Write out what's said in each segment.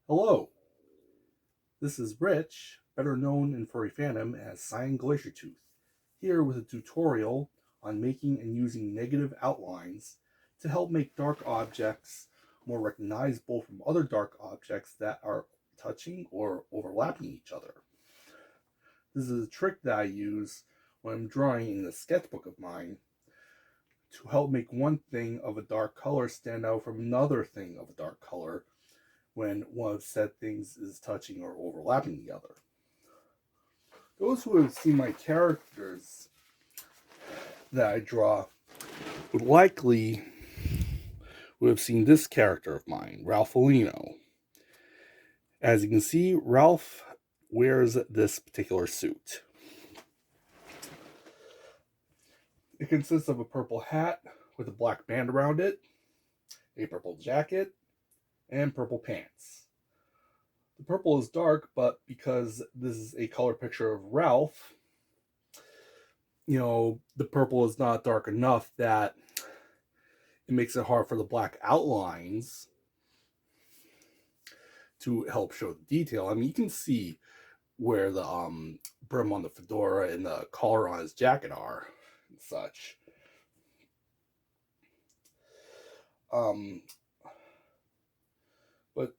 Hello, this is Rich, better known in Furry fandom as Cyan Glaciertooth, here with a tutorial on making and using negative outlines to help make dark objects more recognizable from other dark objects that are touching or overlapping each other. This is a trick that I use when I'm drawing in a sketchbook of mine to help make one thing of a dark color stand out from another thing of a dark color when one of said things is touching or overlapping the other. Those who have seen my characters that I draw would have seen this character of mine, Ralpholino. As you can see, Ralph wears this particular suit. It consists of a purple hat with a black band around it, a purple jacket, and purple pants. The purple is dark, but because this is a color picture of Ralph, the purple is not dark enough that it makes it hard for the black outlines to help show the detail. I mean, you can see where the brim on the fedora and the collar on his jacket are and such. Um, but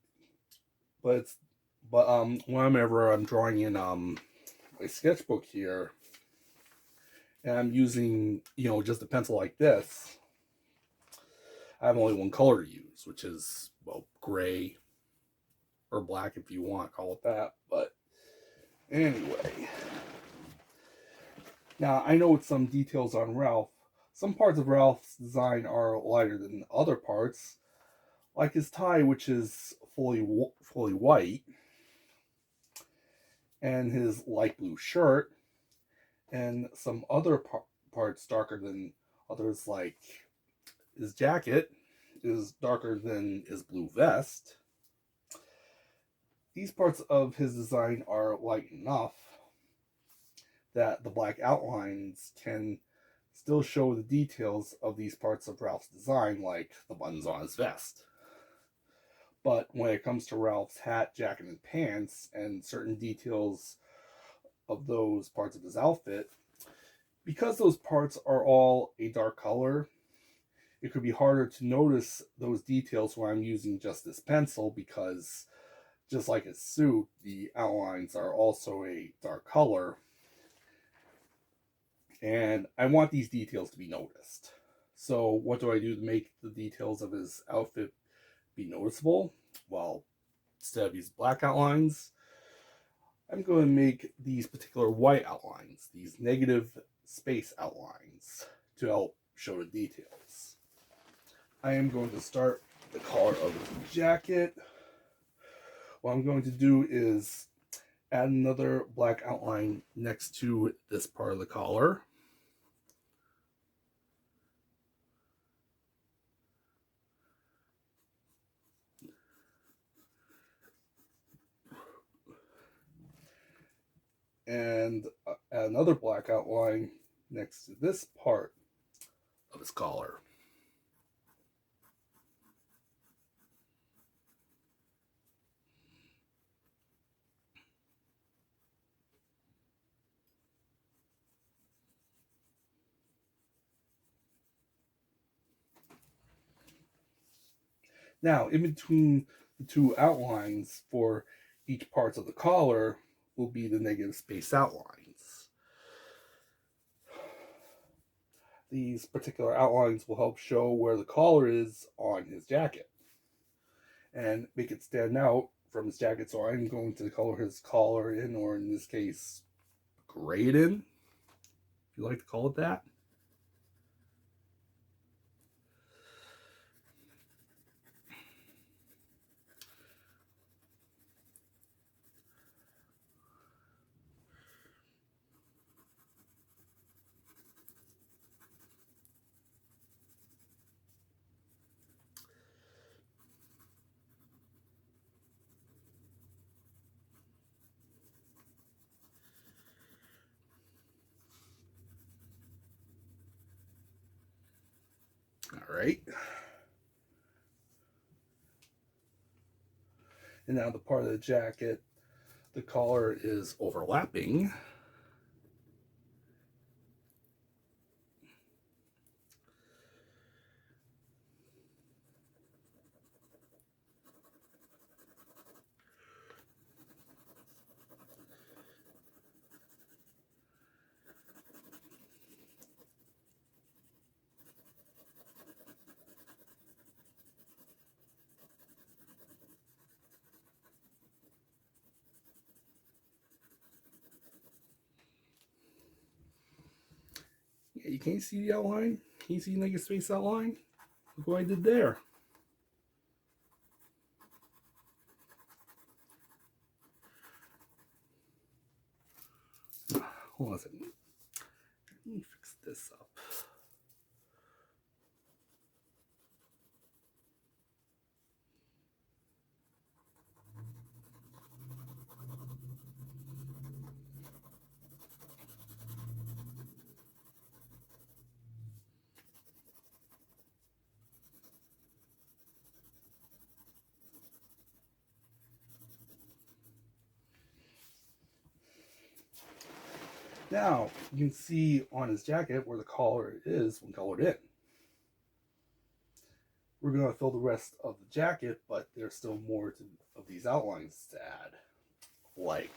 but it's whenever I'm drawing in my sketchbook here, and I'm using just a pencil like this, I have only one color to use, which is gray or black if you want to call it that. But anyway, now I know some details on Ralph. Some parts of Ralph's design are lighter than other parts, like his tie, which is fully white, and his light blue shirt, and some other parts darker than others, like his jacket is darker than his blue vest. These parts of his design are light enough that the black outlines can still show the details of these parts of Ralph's design, like the buttons on his vest. But when it comes to Ralph's hat, jacket, and pants, and certain details of those parts of his outfit, because those parts are all a dark color, it could be harder to notice those details when I'm using just this pencil, because just like his suit, the outlines are also a dark color. And I want these details to be noticed. So what do I do to make the details of his outfit be noticeable? Well, instead of these black outlines, I'm going to make these particular white outlines, these negative space outlines, to help show the details. I am going to start the collar of the jacket. What I'm going to do is add another black outline next to this part of the collar. And add another black outline next to this part of his collar. Now, in between the two outlines for each parts of the collar will be the negative space outlines. These particular outlines will help show where the collar is on his jacket and make it stand out from his jacket. So I'm going to color his collar in, or in this case, grade in, if you like to call it that. All right. And now the part of the jacket, the collar is overlapping. Yeah, you can't see the outline. Can you see negative space outline? Look what I did there. Hold on a second. Let me fix this up. Now, you can see on his jacket where the collar is when colored in. We're going to fill the rest of the jacket, but there's still more of these outlines to add. Like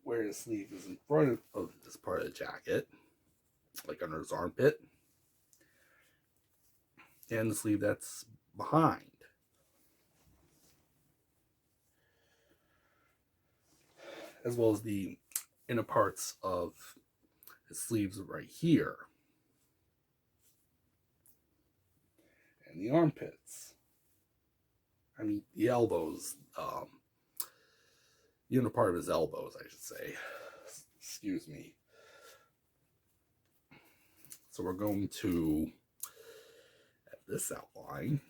where his sleeve is in front of this part of the jacket, like under his armpit, and the sleeve that's behind. As well as the inner parts of his sleeves right here. And the armpits. I mean, the elbows. The inner part of his elbows, I should say. Excuse me. So we're going to add this outline.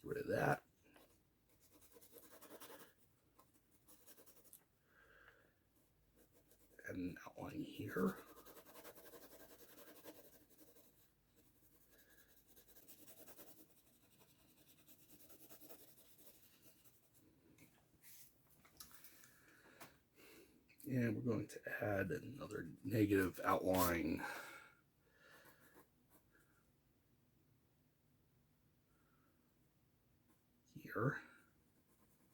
Get rid of that. Add an outline here. And we're going to add another negative outline here.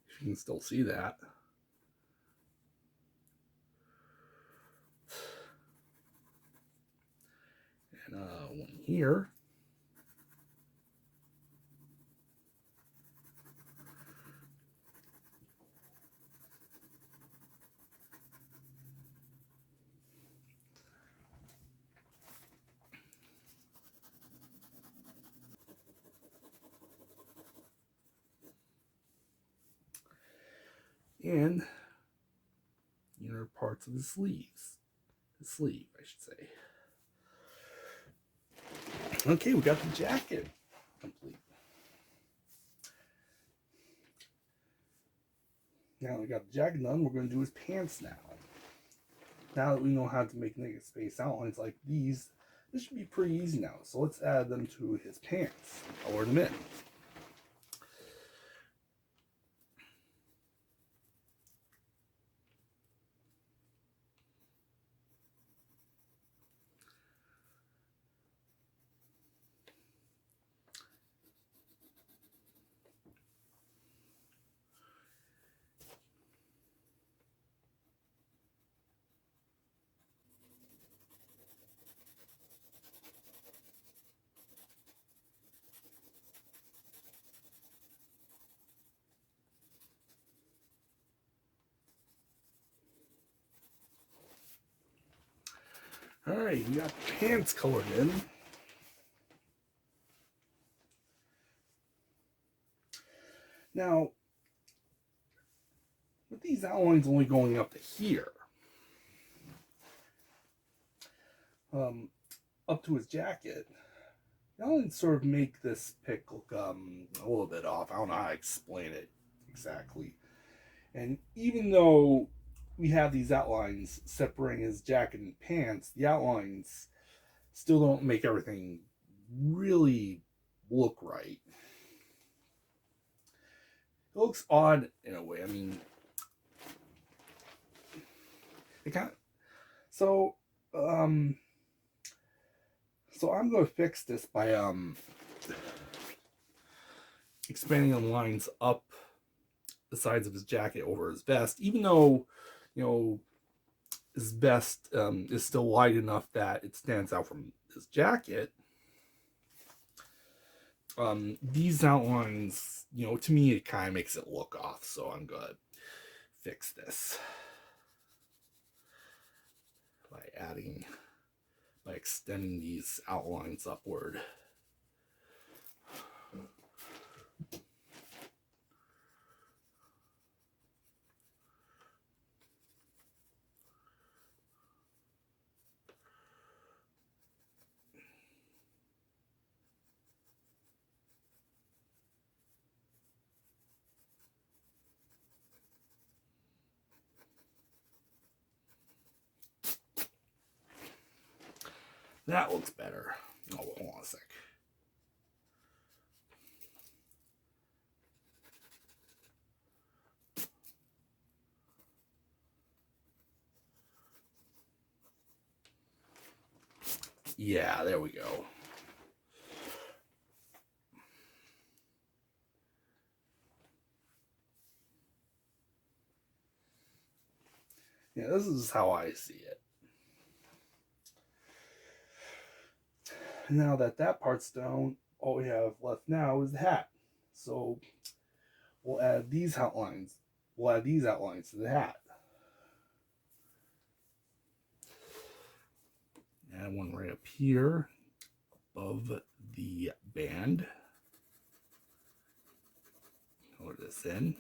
If you can still see that. And one here. And inner parts of his sleeves. His sleeve, I should say. Okay, we got the jacket complete. Now we got the jacket done, we're going to do his pants now. Now that we know how to make negative space outlines like these, this should be pretty easy now. So let's add them to his pants. Color them in. Alright, we got pants colored in. Now, with these outlines only going up to here, up to his jacket, the outlines sort of make this pic look a little bit off. I don't know how to explain it exactly. And even though we have these outlines separating his jacket and pants, the outlines still don't make everything really look right. It looks odd in a way. I mean, it kind of, so um so I'm going to fix this by expanding the lines up the sides of his jacket over his vest, even though, you know, his vest is still wide enough that it stands out from his jacket. These outlines, you know, to me, it kind of makes it look off. So I'm going to fix this by extending these outlines upward. That looks better. Oh, hold on a sec. Yeah, there we go. Yeah, this is how I see it. Now that part's down, all we have left now is the hat. So we'll add these outlines. We'll add these outlines to the hat. Add one right up here above the band. Color this in.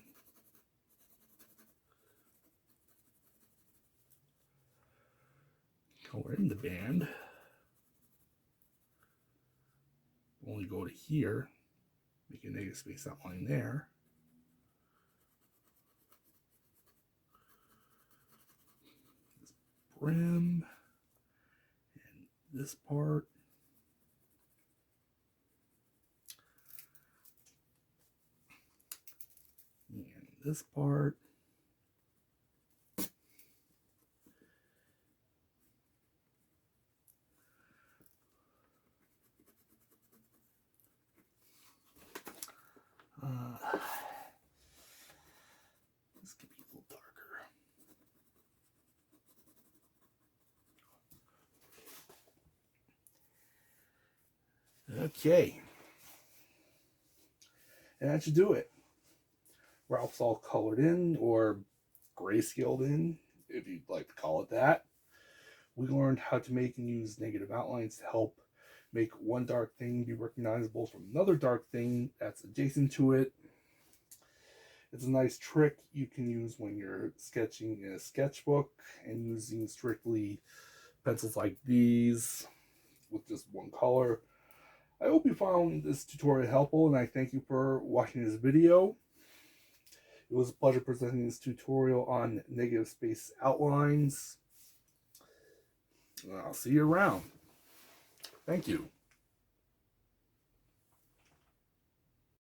Color in the band. Only go to here, make a negative space outline there. This brim and this part. And this part. This could be a little darker. Okay. And that should do it. Ralph's all colored in, or grayscaled in, if you'd like to call it that. We learned how to make and use negative outlines to help make one dark thing be recognizable from another dark thing that's adjacent to it. It's a nice trick you can use when you're sketching in a sketchbook and using strictly pencils like these with just one color. I hope you found this tutorial helpful, and I thank you for watching this video. It was a pleasure presenting this tutorial on negative space outlines. I'll see you around. Thank you.